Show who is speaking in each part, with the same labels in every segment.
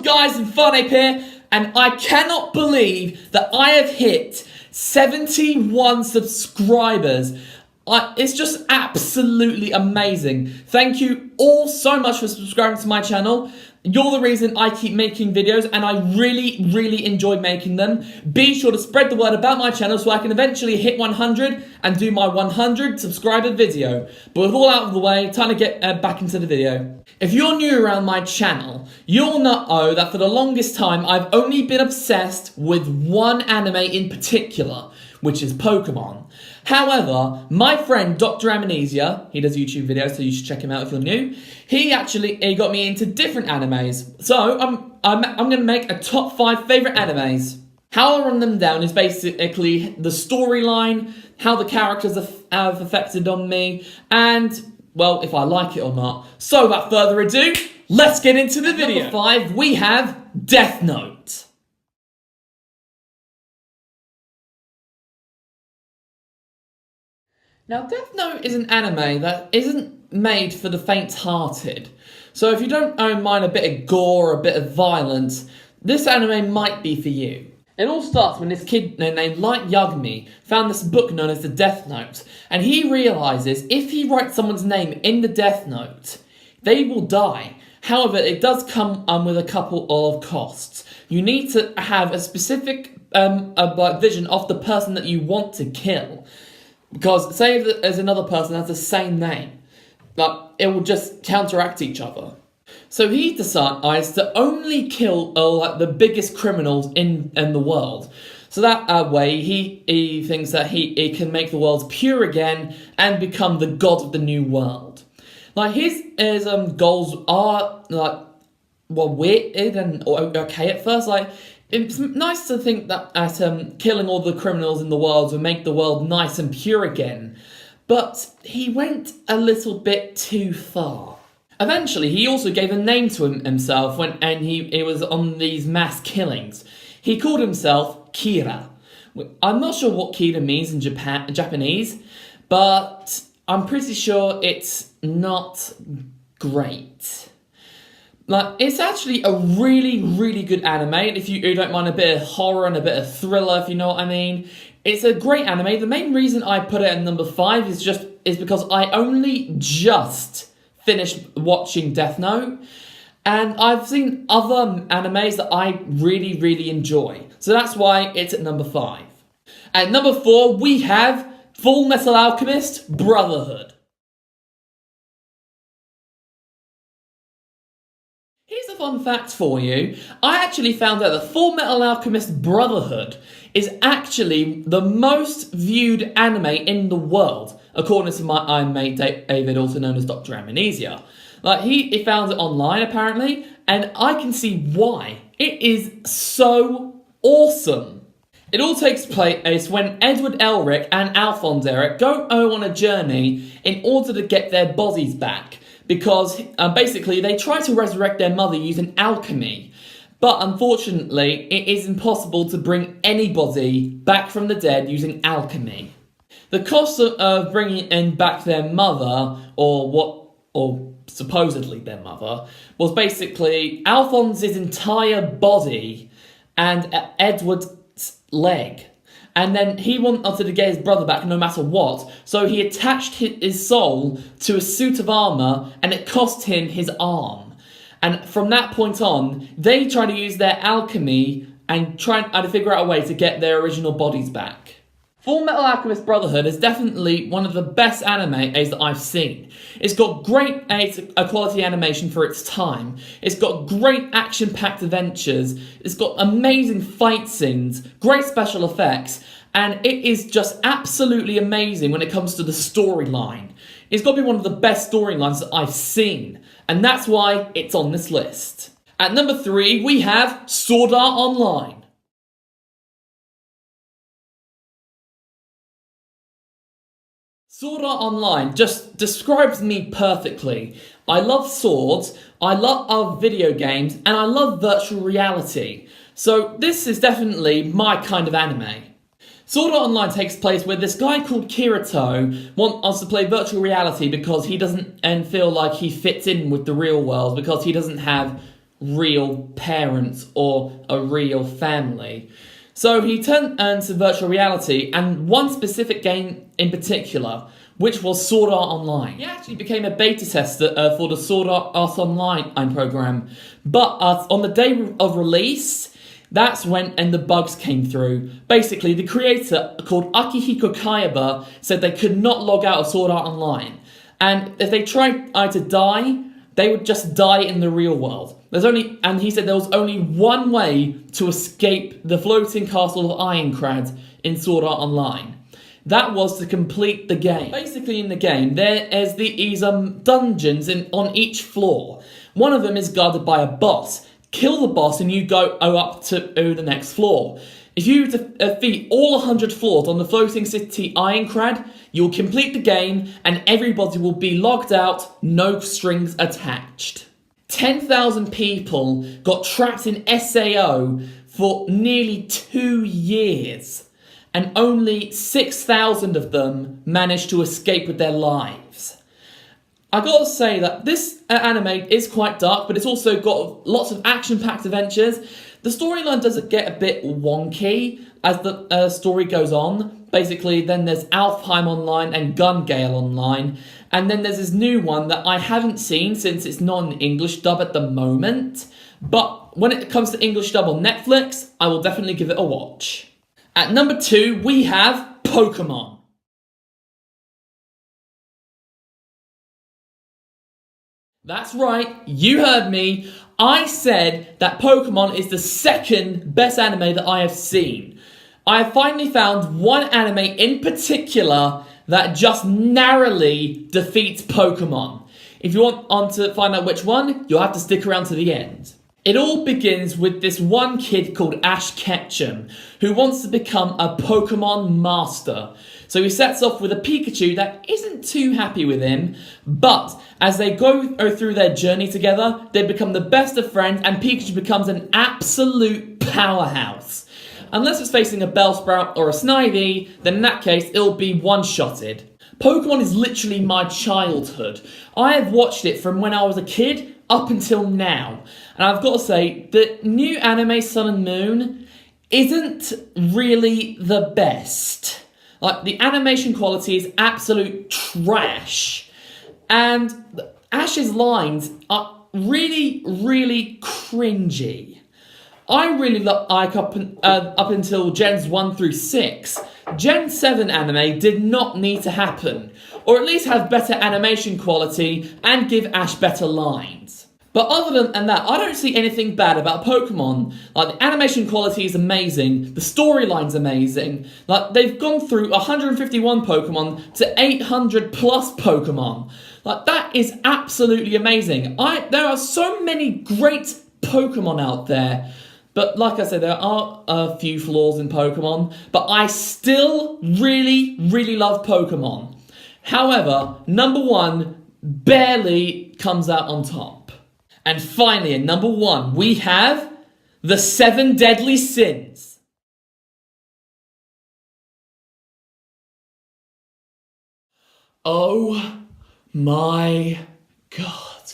Speaker 1: guys, and Funape here, and I cannot believe that I have hit 71 subscribers. It's just absolutely amazing. Thank you all so much for subscribing to my channel. You're the reason I keep making videos, and I really enjoy making them. Be sure to spread the word about my channel so I can eventually hit 100 and do my 100 subscriber video. But with all out of the way, time to get back into the video. If you're new around my channel, you'll know that for the longest time I've only been obsessed with one anime in particular, which is Pokemon. However, my friend Dr. Amnesia, he does YouTube videos, so you should check him out if you're new. He got me into different animes. So I'm going to make a top 5 favourite animes. How I run them down is basically the storyline, how the characters have affected on me, and, well, if I like it or not. So without further ado, let's get into the video. Number 5, we have Death Note. Now, Death Note is an anime that isn't made for the faint-hearted. So if you don't mind a bit of gore or a bit of violence, this anime might be for you. It all starts when this kid named Light Yagami found this book known as the Death Note, and he realises if he writes someone's name in the Death Note, they will die. However, it does come with a couple of costs. You need to have a specific vision of the person that you want to kill. Because say if there's another person that has the same name, it will just counteract each other. So he decides to only kill the biggest criminals in the world. So that way he thinks that he can make the world pure again and become the god of the new world. His goals are weird and okay at first. It's nice to think that killing all the criminals in the world would make the world nice and pure again, but he went a little bit too far. Eventually, he also gave a name to himself and he was on these mass killings. He called himself Kira. I'm not sure what Kira means in Japanese, but I'm pretty sure it's not great. It's actually a really good anime, if you don't mind a bit of horror and a bit of thriller, if you know what I mean. It's a great anime. The main reason I put it at number 5 is because I only just finished watching Death Note, and I've seen other animes that I really enjoy. So that's why it's at number 5. At number 4, we have Full Metal Alchemist Brotherhood. Here's a fun fact for you. I actually found out that Full Metal Alchemist Brotherhood is actually the most viewed anime in the world, according to my mate David, also known as Dr. Amnesia. He found it online, apparently, and I can see why. It is so awesome. It all takes place when Edward Elric and Alphonse Eric go on a journey in order to get their bodies back. Because, basically, they try to resurrect their mother using alchemy. But, unfortunately, it is impossible to bring anybody back from the dead using alchemy. The cost of bringing back their mother, or supposedly their mother, was basically Alphonse's entire body and Edward's leg. And then he wanted to get his brother back no matter what, so he attached his soul to a suit of armour, and it cost him his arm. And from that point on, they try to use their alchemy and try to figure out a way to get their original bodies back. Full Metal Alchemist Brotherhood is definitely one of the best animes that I've seen. It's got great quality animation for its time. It's got great action-packed adventures. It's got amazing fight scenes, great special effects, and it is just absolutely amazing when it comes to the storyline. It's got to be one of the best storylines that I've seen, and that's why it's on this list. At number 3, we have Sword Art Online. Sword Art Online just describes me perfectly. I love swords, I love video games, and I love virtual reality. So this is definitely my kind of anime. Sword Art Online takes place where this guy called Kirito wants to play virtual reality because he doesn't feel like he fits in with the real world because he doesn't have real parents or a real family. So he turned to virtual reality, and one specific game in particular, which was Sword Art Online. He actually became a beta tester for the Sword Art Online program, but on the day of release, that's when the bugs came through. Basically, the creator, called Akihiko Kayaba, said they could not log out of Sword Art Online, and if they tried to die, they would just die in the real world. And he said there was only one way to escape the floating castle of Ironcrad in Sword Art Online. That was to complete the game. Basically in the game, there is these dungeons on each floor. One of them is guarded by a boss. Kill the boss and you go up to the next floor. If you defeat all 100 floors on the floating city Ironcrad, you'll complete the game and everybody will be logged out, no strings attached. 10,000 people got trapped in SAO for nearly 2 years, and only 6,000 of them managed to escape with their lives. I gotta say that this anime is quite dark, but it's also got lots of action-packed adventures. The storyline does get a bit wonky as the story goes on. Basically, then there's Alfheim Online and Gun Gale Online. And then there's this new one that I haven't seen since it's not an English dub at the moment. But when it comes to English dub on Netflix, I will definitely give it a watch. At number 2, we have Pokemon. That's right, you heard me. I said that Pokemon is the second best anime that I have seen. I have finally found one anime in particular that just narrowly defeats Pokemon. If you want to find out which one, you'll have to stick around to the end. It all begins with this one kid called Ash Ketchum, who wants to become a Pokemon master. So he sets off with a Pikachu that isn't too happy with him, but as they go through their journey together, they become the best of friends and Pikachu becomes an absolute powerhouse. Unless it's facing a Bellsprout or a Snivy, then in that case, it'll be one-shotted. Pokemon is literally my childhood. I have watched it from when I was a kid up until now. And I've got to say, the new anime Sun and Moon isn't really the best. Like, the animation quality is absolute trash. And Ash's lines are really, really cringy. I really like up until Gens 1 through 6. Gen 7 anime did not need to happen, or at least have better animation quality and give Ash better lines. But other than that, I don't see anything bad about Pokemon. Like, the animation quality is amazing, the storyline's amazing. Like, they've gone through 151 Pokemon to 800 plus Pokemon. Like, that is absolutely amazing. There are so many great Pokemon out there. But like I said, there are a few flaws in Pokemon, but I still really, really love Pokemon. However, number 1 barely comes out on top. And finally, at number 1, we have the 7 Deadly Sins. Oh my god.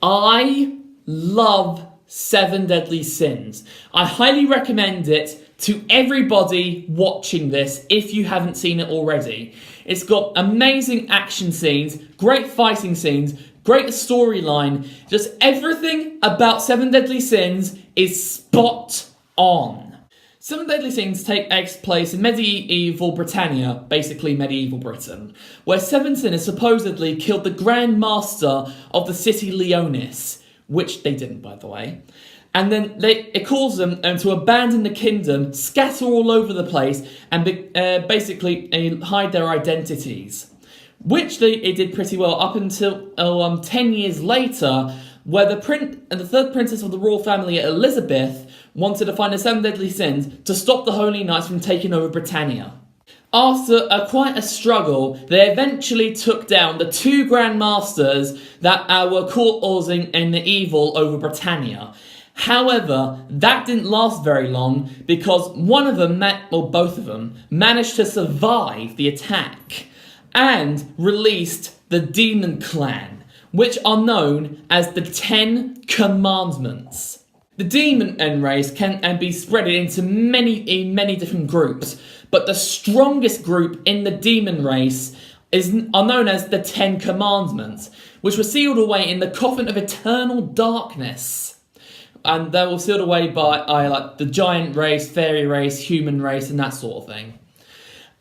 Speaker 1: I love 7 Deadly Sins. I highly recommend it to everybody watching this if you haven't seen it already. It's got amazing action scenes, great fighting scenes, great storyline. Just everything about 7 Deadly Sins is spot on. 7 Deadly Sins take place in medieval Britannia, basically medieval Britain, where 7 sinners supposedly killed the Grand Master of the city Leonis, which they didn't, by the way. And then it calls them to abandon the kingdom, scatter all over the place, and basically hide their identities. Which they did pretty well up until 10 years later, where the third princess of the royal family, Elizabeth, wanted to find the 7 Deadly Sins to stop the Holy Knights from taking over Britannia. After quite a struggle, they eventually took down the 2 Grand Masters that were causing an evil over Britannia. However, that didn't last very long because one of them, both of them, managed to survive the attack and released the Demon Clan, which are known as the 10 Commandments. The demon race can be spread into many different groups, but the strongest group in the demon race are known as the 10 Commandments, which were sealed away in the coffin of eternal darkness. And they were sealed away by like the giant race, fairy race, human race, and that sort of thing.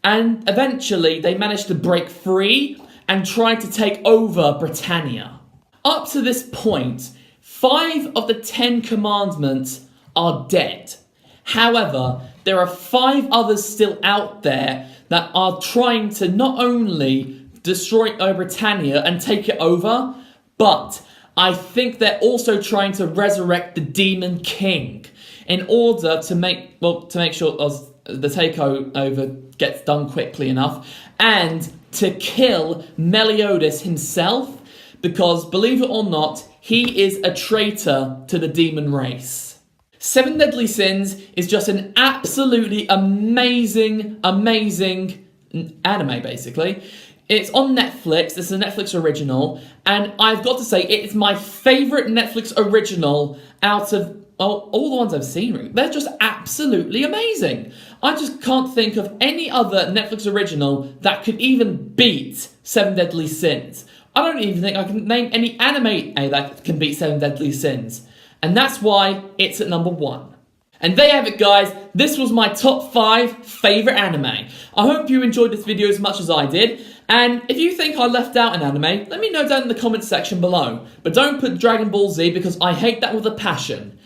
Speaker 1: And eventually they managed to break free and tried to take over Britannia. Up to this point, 5 of the 10 Commandments are dead. However, there are 5 others still out there that are trying to not only destroy Britannia and take it over, but I think they're also trying to resurrect the Demon King in order to make sure the takeover gets done quickly enough, and to kill Meliodas himself, because believe it or not, he is a traitor to the demon race. 7 Deadly Sins is just an absolutely amazing anime, basically. It's on Netflix, it's a Netflix original, and I've got to say, it's my favourite Netflix original out of all the ones I've seen. They're just absolutely amazing. I just can't think of any other Netflix original that could even beat 7 Deadly Sins. I don't even think I can name any anime that can beat 7 Deadly Sins. And that's why it's at number 1. And there you have it, guys. This was my top 5 favourite anime. I hope you enjoyed this video as much as I did. And if you think I left out an anime, let me know down in the comments section below. But don't put Dragon Ball Z, because I hate that with a passion.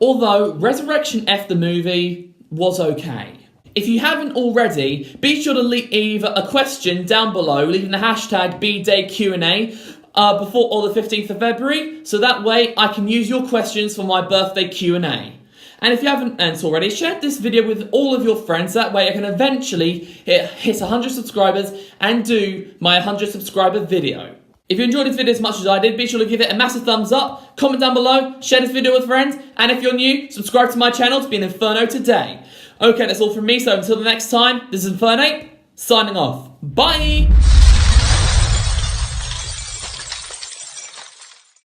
Speaker 1: Although, Resurrection F the movie was okay. If you haven't already, be sure to leave either a question down below, leaving the hashtag BDayQA before the 15th of February, so that way I can use your questions for my birthday Q&A. And if you haven't already, share this video with all of your friends, that way I can eventually hit 100 subscribers and do my 100 subscriber video. If you enjoyed this video as much as I did, be sure to give it a massive thumbs up, comment down below, share this video with friends, and if you're new, subscribe to my channel to be an Inferno today. Okay, that's all from me, so until the next time, this is Infernape, signing off. Bye!